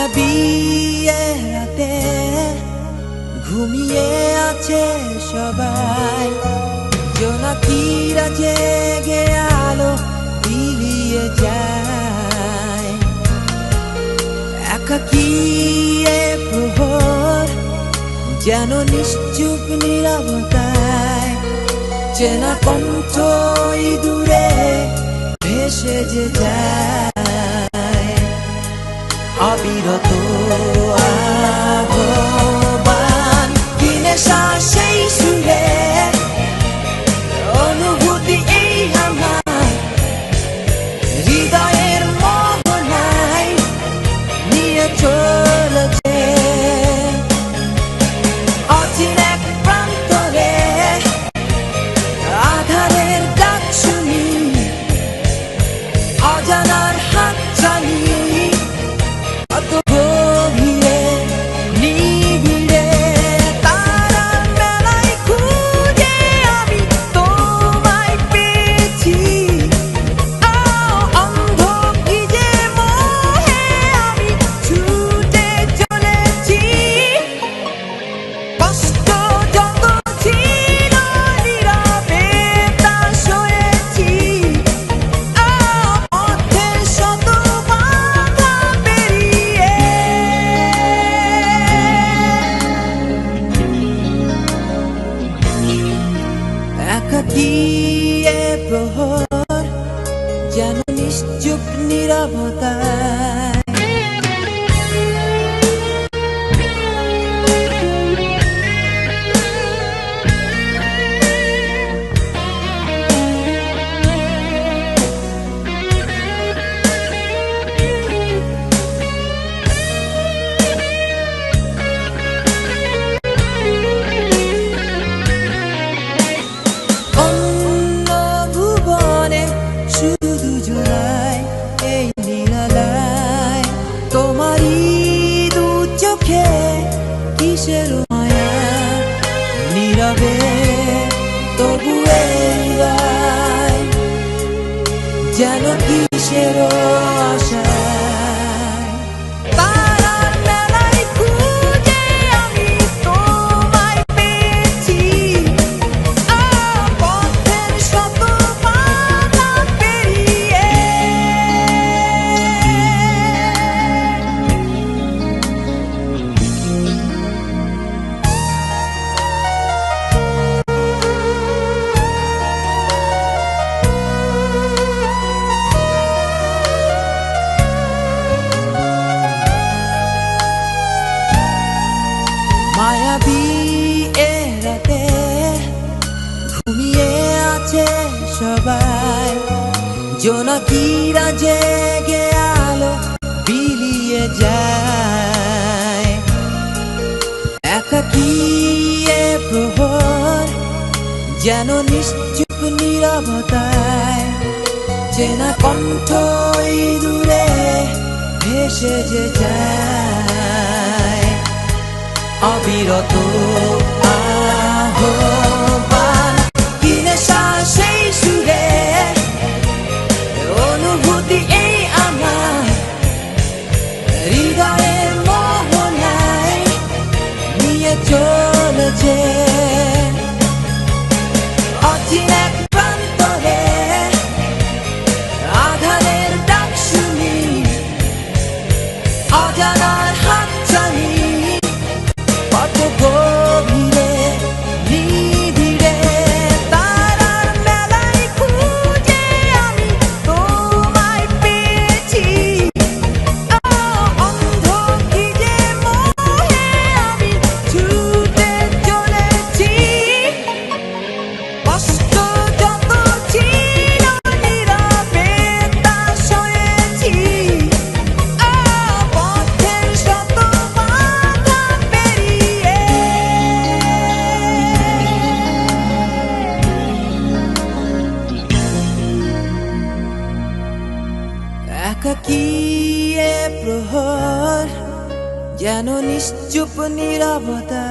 মায়াবী রাতে ঘুমিয়ে আছে সবাই, জোনাকিরা জেগে আলো বিলিয়ে যায়। একাকী প্রহর যেন নিশ্চুপ নীরবতায়, চেনা কণ্ঠ দূরে ভেসে যে যায়। অবিরত আহ্বান, কি নেশা সেই সুরে, অনুভূতি এই আমার হৃদয়ের মোহনায় নিয়ে চলেছে। অচিন এক প্রান্তরে আধারের ডাক শুনি, অজানার হাত চালি, কত গভীরে নিবিড়ে তারার মেলায় খুঁজে আমি তোমায় পেয়েছি। অন্ধ কি যে মোহে আমি ছুটে চলেছি। কষ্ট যত ছিল নীরবে তা সয়েছি, পথের শত বাধা পেরিয়ে। একাকী প্রহর যেন নিশ্চুপ নীরবতায়। অন্য ভুবনে শুধু দুজনায় এই নিরালায়, তোমারই দু চোখে কিসের মায়া, নীরবে তবু এই গায় যেন কিসের আশায়। তারার মেলায় খুঁজে আমি তোমায় পেয়েছি, পথের শত বাধা পেরিয়ে। মায়াবী রাতে ঘুমিয়ে আছে সবাই, জোনাকিরা জেগে আলো বিলিয়ে যায়। একাকী প্রহর যেন নিশ্চুপ নীরবতায়, চেনা কণ্ঠ দূরে ভেসে যে যায়। অবিরত আহ্বান, কি নেশা সেই সুরে, অনুভূতি এই আমার হৃদয়ের মোহনায় নিয়ে চলেছে। অচিন এক প্রান্তরে আধারের ডাক শুনি, অজানার হাত চালি, কত গভীরে নিবিড়ে তারার মেলায় খুঁজে আমি তোমায় পেয়েছি। অন্ধ কি যে মোহে আমি ছুটে চলেছি। কষ্ট যত ছিল নীরবে তা সয়েছি, পথের শত বাধা পেরিয়ে। একাকী প্রহর যেন নিশ্চুপ নীরবতা।